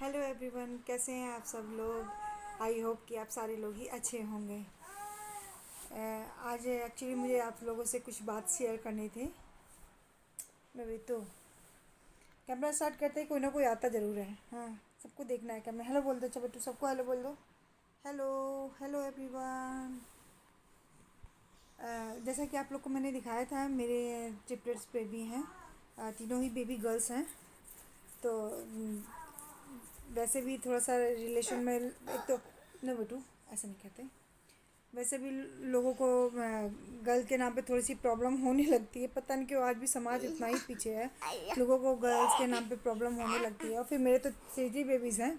Hello everyone, कैसे हैं आप सब लोग। आई होप कि आप सारे लोग ही अच्छे होंगे। आज एक्चुअली मुझे आप लोगों से कुछ बात शेयर करनी थी। मैं भी तो कैमरा स्टार्ट करते ही कोई ना कोई आता ज़रूर है। हाँ, सबको देखना है कैमरा। हेलो बोल दो, चलो बेटू सबको हेलो बोल दो। Hello hello everyone. जैसा कि आप लोग को मैंने दिखाया था, मेरे ट्रिपलेट्स बेबी हैं। तीनों ही बेबी गर्ल्स हैं। तो वैसे भी थोड़ा सा रिलेशन में एक तो न बेटू ऐसा नहीं कहते। वैसे भी लोगों को गर्ल के नाम पे थोड़ी सी प्रॉब्लम होने लगती है। पता नहीं क्यों आज भी समाज इतना ही पीछे है। लोगों को गर्ल्स के नाम पे प्रॉब्लम होने लगती है। और फिर मेरे तो 3 बेबीज़ हैं,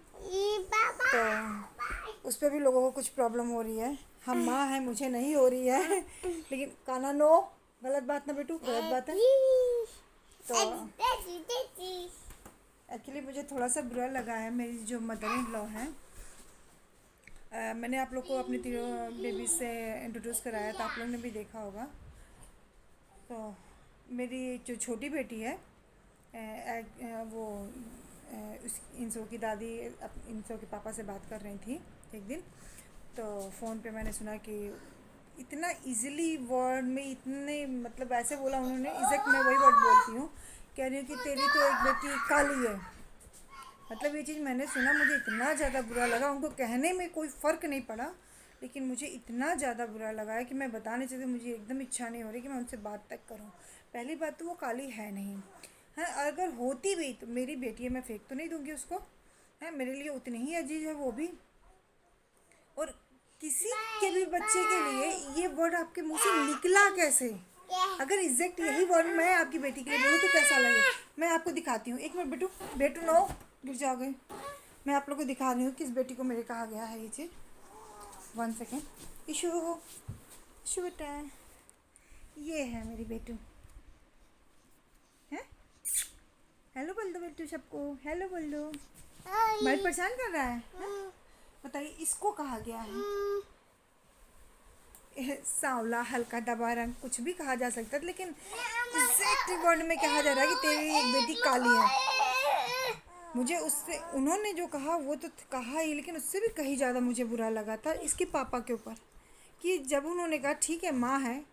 तो उस पर भी लोगों को कुछ प्रॉब्लम हो रही है। हम माँ हैं, मुझे नहीं हो रही है लेकिन काना नो, गलत बात ना बेटू, गलत बात है। तो एक्चुअली मुझे थोड़ा सा बुरा लगा है। मेरी जो मदर इन लॉ हैं, मैंने आप लोग को अपनी तीनों बेबी से इंट्रोड्यूस कराया था, आप लोग ने भी देखा होगा। तो मेरी जो छोटी बेटी है, वो उस इंसो की दादी इंसो के पापा से बात कर रही थी एक दिन। तो फ़ोन पे मैंने सुना कि इतना इजीली वर्ड में इतने मतलब ऐसे बोला उन्होंने, एग्जैक्ट मैं वही वर्ड बोलती हूँ। कह रही हूँ कि तेरी तो एक बेटी काली है। मतलब ये चीज़ मैंने सुना, मुझे इतना ज़्यादा बुरा लगा। उनको कहने में कोई फ़र्क नहीं पड़ा, लेकिन मुझे इतना ज़्यादा बुरा लगा है कि मैं बता नहीं सकती। मुझे एकदम इच्छा नहीं हो रही कि मैं उनसे बात तक करूं। पहली बात तो वो काली है नहीं है, अगर होती भी तो मेरी बेटी है, मैं फेंक तो नहीं दूंगी उसको। है मेरे लिए उतनी ही अजीज है वो भी। और किसी के भी बच्चे के लिए ये वर्ड आपके मुंह से निकला कैसे? अगर एग्जैक्ट यही वर्ड मैं आपकी बेटी के लिए बोलूँ तो कैसा लगे? मैं आपको दिखाती हूँ, एक मिनट बेटू, बेटू नो, गिर जाओगे। मैं आप लोग को दिखा रही हूँ किस बेटी को मेरे कहा गया है ये चीज़। 1 सेकेंड। इशू इशू बेटा, ये है मेरी बेटू है। हेलो बोल दो बेटू सबको, हेलो बोल दो। भाई परेशान कर रहा है? बताइए इसको कहा गया है सांवला, हल्का दबा रंग, कुछ भी कहा जा सकता है, लेकिन एग्जैक्ट वर्ड में कहा जा रहा है कि तेरी एक बेटी काली है। मुझे उससे उन्होंने जो कहा वो तो कहा ही, लेकिन उससे भी कहीं ज़्यादा मुझे बुरा लगा था इसके पापा के ऊपर। कि जब उन्होंने कहा ठीक है माँ है,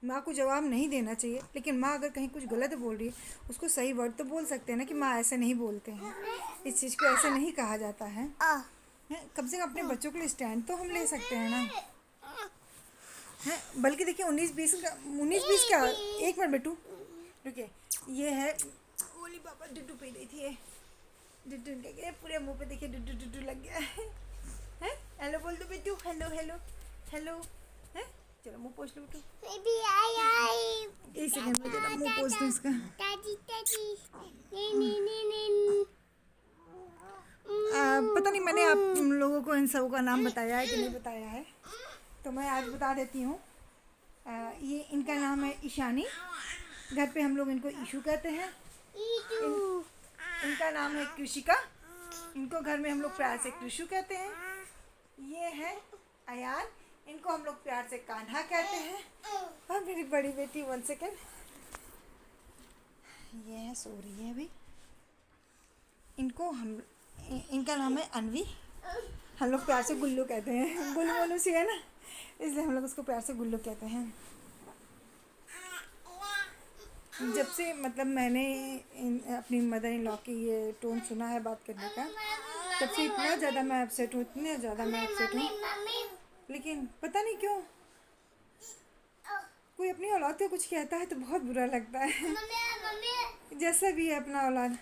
माँ को जवाब नहीं देना चाहिए, लेकिन माँ अगर कहीं कुछ गलत बोल रही है उसको सही वर्ड तो बोल सकते हैं ना, कि माँ ऐसे नहीं बोलते हैं, इस चीज़ को ऐसे नहीं कहा जाता है। कम से कम अपने बच्चों के लिए स्टैंड तो हम ले सकते हैं ना। है बल्कि देखिए 19-20 का, एक मिनट बेटू रुकिए। ये है बोली पापा, डुड्डू पी रही थी ये, डुड्डू लग गया पूरे मुंह पे, देखिए डुड्डू डुड्डू लग गया है। हेलो बोल दो बेटू, हेलो हेलो हेलो। है चलो मुंह पोंछ लो बेटू। एक सेकंड में जरा मुंह पोंछ दो इसका। पता नहीं मैंने आप लोगों को इन सब का नाम बताया है कि नहीं बताया है, तो मैं आज बता देती हूँ। ये इनका नाम है ईशानी। घर पे हम लोग इनको ईशू कहते हैं। इनका नाम है कृषिका। इनको घर में हम लोग प्यार से कृषु कहते हैं। ये है अयान, इनको हम लोग प्यार से कान्हा कहते हैं। और मेरी बड़ी बेटी 1 सेकेंड, ये है सो रही है अभी। इनका नाम है अनवी। हम लोग प्यार से गुल्लू कहते हैं, गुल्लू बोलू सी है ना, इसलिए हम लोग उसको प्यार से गुल्लू कहते हैं। जब से मतलब मैंने अपनी मदर इन लॉ की ये टोन सुना है बात करने का, तब से इतना ज़्यादा मैं अपसेट हूँ, इतने ज़्यादा मैं अपसेट हूँ। लेकिन पता नहीं क्यों कोई अपनी औलाद को कुछ कहता है तो बहुत बुरा लगता है, जैसा भी है अपना औलाद।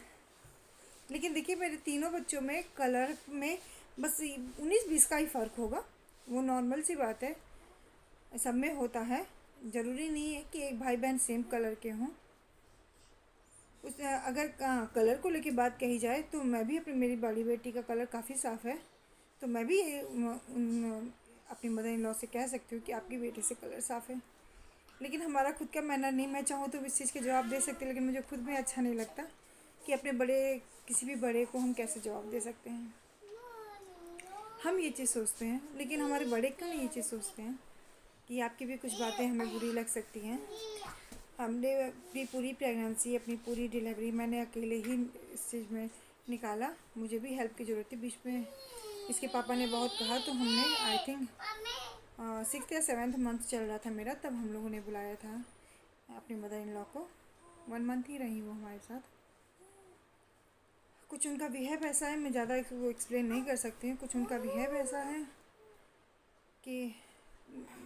लेकिन देखिए मेरे तीनों बच्चों में कलर में बस 19-20 का ही फ़र्क होगा, वो नॉर्मल सी बात है, सब में होता है। ज़रूरी नहीं है कि एक भाई बहन सेम कलर के हों। उस अगर कलर को लेके बात कही जाए तो मैं भी मेरी बड़ी बेटी का कलर काफ़ी साफ़ है, तो मैं भी अपनी मदर इन लॉ से कह सकती हूँ कि आपकी बेटी से कलर साफ़ है। लेकिन हमारा खुद का मैनर नहीं, मैं चाहूँ तो इस चीज़ के जवाब दे सकते, लेकिन मुझे खुद में अच्छा नहीं लगता कि अपने किसी भी बड़े को हम कैसे जवाब दे सकते हैं। हम ये चीज़ सोचते हैं, लेकिन हमारे बड़े क्यों नहीं ये चीज़ सोचते हैं कि आपकी भी कुछ बातें हमें बुरी लग सकती हैं। हमने अपनी पूरी प्रेगनेंसी, अपनी पूरी डिलीवरी मैंने अकेले ही इस चीज़ में निकाला। मुझे भी हेल्प की ज़रूरत थी बीच में। इसके पापा ने बहुत कहा तो हमने आई थिंक 6th या 7th मंथ चल रहा था मेरा, तब हम लोगों ने बुलाया था अपनी मदर इन लॉ को। 1 मंथ ही रही वो हमारे साथ। कुछ उनका बिहेव ऐसा है, मैं ज़्यादा वो एक्सप्लेन नहीं कर सकती हूँ। कुछ उनका बिहेव ऐसा है कि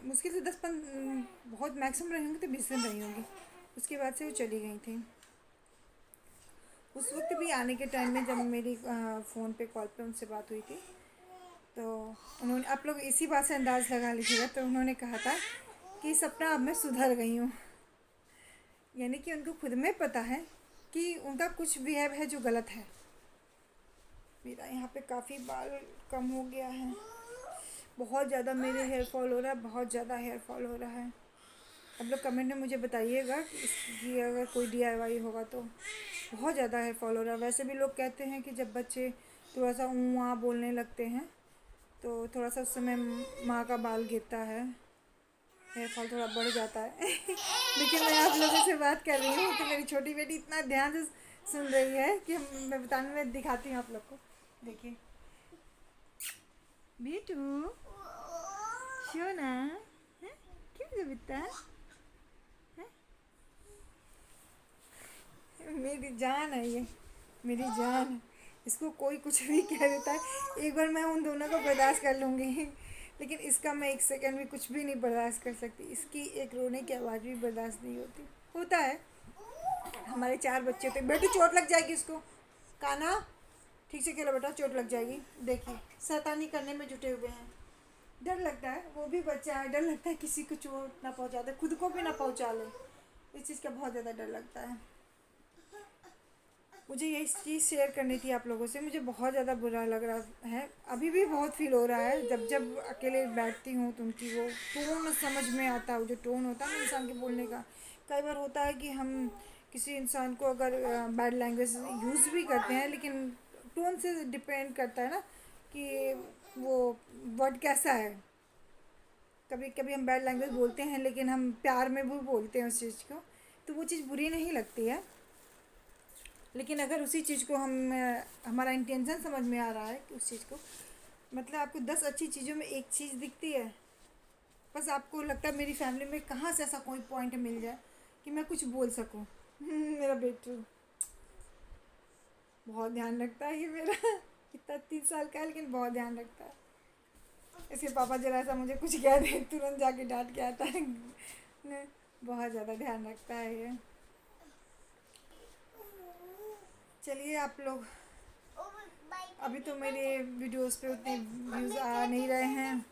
मुश्किल से 10-15 बहुत मैक्सिमम रही होंगी तो 20 दिन रही होंगी। उसके बाद से वो चली गई थी। उस वक्त भी आने के टाइम में जब मेरी फ़ोन पे कॉल पे उनसे बात हुई थी तो उन्होंने, आप लोग इसी बात से अंदाज़ लगा लीजिएगा, तो उन्होंने कहा था कि सपना अब मैं सुधर गई हूँ। यानी कि उनको खुद में पता है कि उनका कुछ बिहेव है जो गलत है। मेरा यहाँ पे काफ़ी बाल कम हो गया है, बहुत ज़्यादा मेरे हेयर फॉल हो रहा है, बहुत ज़्यादा हेयर फॉल हो रहा है। आप लोग कमेंट में मुझे बताइएगा कि अगर कोई DIY होगा तो। बहुत ज़्यादा हेयर फॉल हो रहा है। वैसे भी लोग कहते हैं कि जब बच्चे थोड़ा सा ऊँ बोलने लगते हैं तो थोड़ा सा उस समय माँ का बाल गिरता है, हेयर फॉल थोड़ा बढ़ जाता है। लेकिन मैं आप लोगों से बात कर रही हूँ कि मेरी छोटी बेटी इतना ध्यान से सुन रही है कि मैं बताने में दिखाती हूँ आप लोग को। देखिए बेटू, सोना है, क्यों बेटा है? मेरी जान है ये, मेरी जान है। इसको कोई कुछ भी कह देता है, एक बार मैं उन दोनों को बर्दाश्त कर लूँगी, लेकिन इसका मैं 1 सेकंड भी कुछ भी नहीं बर्दाश्त कर सकती। इसकी एक रोने की आवाज़ भी बर्दाश्त नहीं होती। होता है, हमारे 4 बच्चे थे। बेटी चोट लग जाएगी इसको, काना ठीक से खेलो बेटा, चोट लग जाएगी। देखिए शैतानी करने में जुटे हुए हैं। डर लगता है, वो भी बच्चा है, डर लगता है किसी को चोट ना पहुंचा दे, खुद को भी ना पहुंचा ले। इस चीज़ का बहुत ज़्यादा डर लगता है। मुझे यही चीज़ शेयर करनी थी आप लोगों से। मुझे बहुत ज़्यादा बुरा लग रहा है, अभी भी बहुत फील हो रहा है। जब जब अकेले बैठती हूँ तो उनकी वो टोन समझ में आता है, जो टोन होता है ना इंसान के बोलने का। कई बार होता है कि हम किसी इंसान को अगर बैड लैंग्वेज यूज़ भी करते हैं, लेकिन टोन से डिपेंड करता है ना कि वो वर्ड कैसा है। कभी कभी हम बैड लैंग्वेज बोलते हैं लेकिन हम प्यार में भी बोलते हैं उस चीज़ को, तो वो चीज़ बुरी नहीं लगती है। लेकिन अगर उसी चीज़ को हम हमारा इंटेंशन समझ में आ रहा है कि उस चीज़ को, मतलब आपको 10 अच्छी चीज़ों में एक चीज़ दिखती है, बस आपको लगता है मेरी फैमिली में कहाँ से ऐसा कोई पॉइंट मिल जाए कि मैं कुछ बोल सकूं। मेरा बेटू बहुत ध्यान रखता है ये मेरा। कितना 3 साल का है लेकिन बहुत ध्यान रखता है। इसके पापा जरा सा मुझे कुछ कह दे तुरंत जाके डांट के आता है। बहुत ज़्यादा ध्यान रखता है ये। चलिए आप लोग, अभी तो मेरे वीडियोस पे उतने व्यूज़ आ नहीं रहे हैं।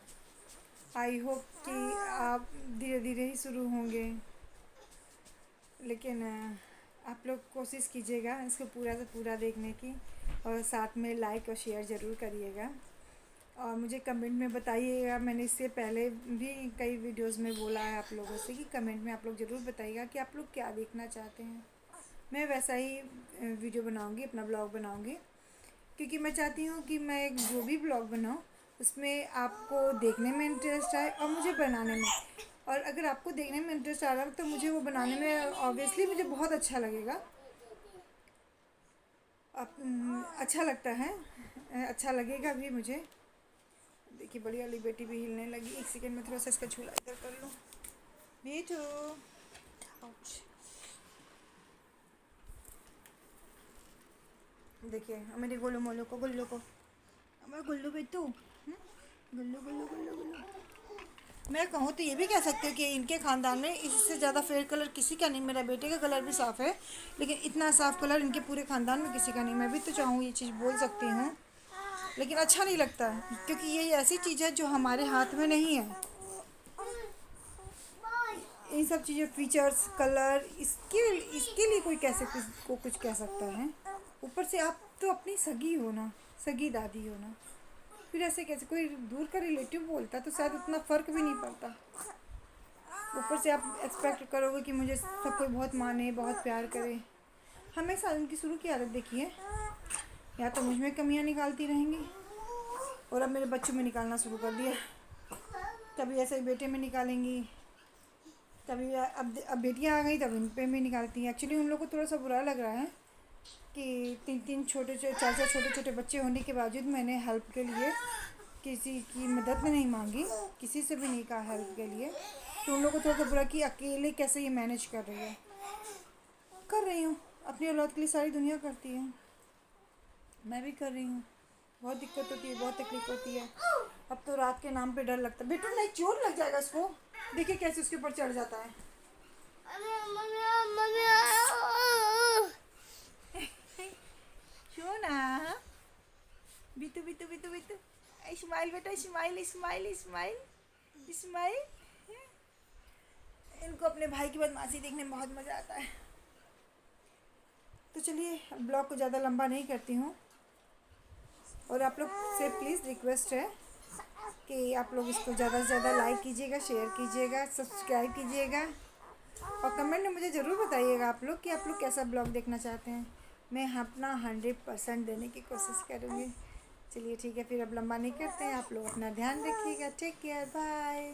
आई होप कि आप धीरे धीरे ही शुरू होंगे, लेकिन आप लोग कोशिश कीजिएगा इसको पूरा से पूरा देखने की, और साथ में लाइक और शेयर ज़रूर करिएगा। और मुझे कमेंट में बताइएगा, मैंने इससे पहले भी कई वीडियोस में बोला है आप लोगों से कि कमेंट में आप लोग ज़रूर बताइएगा कि आप लोग क्या देखना चाहते हैं। मैं वैसा ही वीडियो बनाऊंगी, अपना ब्लॉग बनाऊंगी, क्योंकि मैं चाहती हूँ कि मैं एक जो भी ब्लॉग बनाऊँ उसमें आपको देखने में इंटरेस्ट आए और मुझे बनाने में। और अगर आपको देखने में इंटरेस्ट आ रहा है तो मुझे वो बनाने में ऑब्वियसली मुझे बहुत अच्छा लगेगा। अच्छा लगता है, अच्छा लगेगा भी मुझे। देखिए बड़ी वाली बेटी भी हिलने लगी। 1 सेकेंड में थोड़ा सा इसका झूला इधर कर लूँ। बेटू देखिए मेरे गोलू मोलू को, गुल्लू को, हमारा गुल्लू बेटू, गुल्लू गुल्लू गुल्लू गुल्लू। मैं कहूँ तो ये भी कह सकती हूँ कि इनके ख़ानदान में इससे ज़्यादा फेयर कलर किसी का नहीं। मेरा बेटे का कलर भी साफ़ है, लेकिन इतना साफ़ कलर इनके पूरे ख़ानदान में किसी का नहीं। मैं भी तो चाहूँ ये चीज़ बोल सकती हूँ, लेकिन अच्छा नहीं लगता है, क्योंकि ये ऐसी चीज़ है जो हमारे हाथ में नहीं है। इन सब चीज़ें, फीचर्स, कलर, इसके लिए कोई कैसे को कुछ कह सकता है। ऊपर से आप तो अपनी सगी हो ना, सगी दादी हो ना, फिर ऐसे कैसे कोई दूर का रिलेटिव बोलता तो शायद उतना फ़र्क भी नहीं पड़ता। ऊपर से आप एक्सपेक्ट करोगे कि मुझे सब कोई बहुत माने, बहुत प्यार करे। हमेशा उनकी शुरू की आदत देखी है, या तो मुझ में कमियां निकालती रहेंगी, और अब मेरे बच्चों में निकालना शुरू कर दिया। कभी ऐसे बेटे में निकालेंगी, कभी अब बेटियां आ गई तब इन पे भी निकालती हैं। एक्चुअली उन लोग को थोड़ा सा बुरा लग रहा है कि तीन चार छोटे छोटे बच्चे होने के बावजूद मैंने हेल्प के लिए किसी की मदद में नहीं मांगी, किसी से भी नहीं कहा हेल्प के लिए। तो उन लोगों को थोड़ा सा बुरा कि अकेले कैसे ये मैनेज कर रही है। कर रही हूँ, अपनी औलाद के लिए सारी दुनिया करती है, मैं भी कर रही हूँ। बहुत दिक्कत होती है, बहुत तकलीफ होती है। अब तो रात के नाम पे डर लगता है। बेटू नहीं, चोट लग जाएगा इसको। देखिए कैसे उसके ऊपर चढ़ जाता है। सोना, बितू बितू बितू बितू, स्माइल बेटा, स्माइल स्माइल स्माइल स्माइल। इनको अपने भाई की बदमाशी देखने में बहुत मज़ा आता है। तो चलिए, ब्लॉग को ज़्यादा लंबा नहीं करती हूँ, और आप लोग से प्लीज़ रिक्वेस्ट है कि आप लोग इसको ज़्यादा से ज़्यादा लाइक कीजिएगा, शेयर कीजिएगा, सब्सक्राइब कीजिएगा, और कमेंट में मुझे ज़रूर बताइएगा आप लोग कि आप लोग कैसा ब्लॉग देखना चाहते हैं। मैं अपना 100% देने की कोशिश करूँगी। चलिए ठीक है, फिर अब लंबा नहीं करते हैं। आप लोग अपना ध्यान रखिएगा। Take care, bye.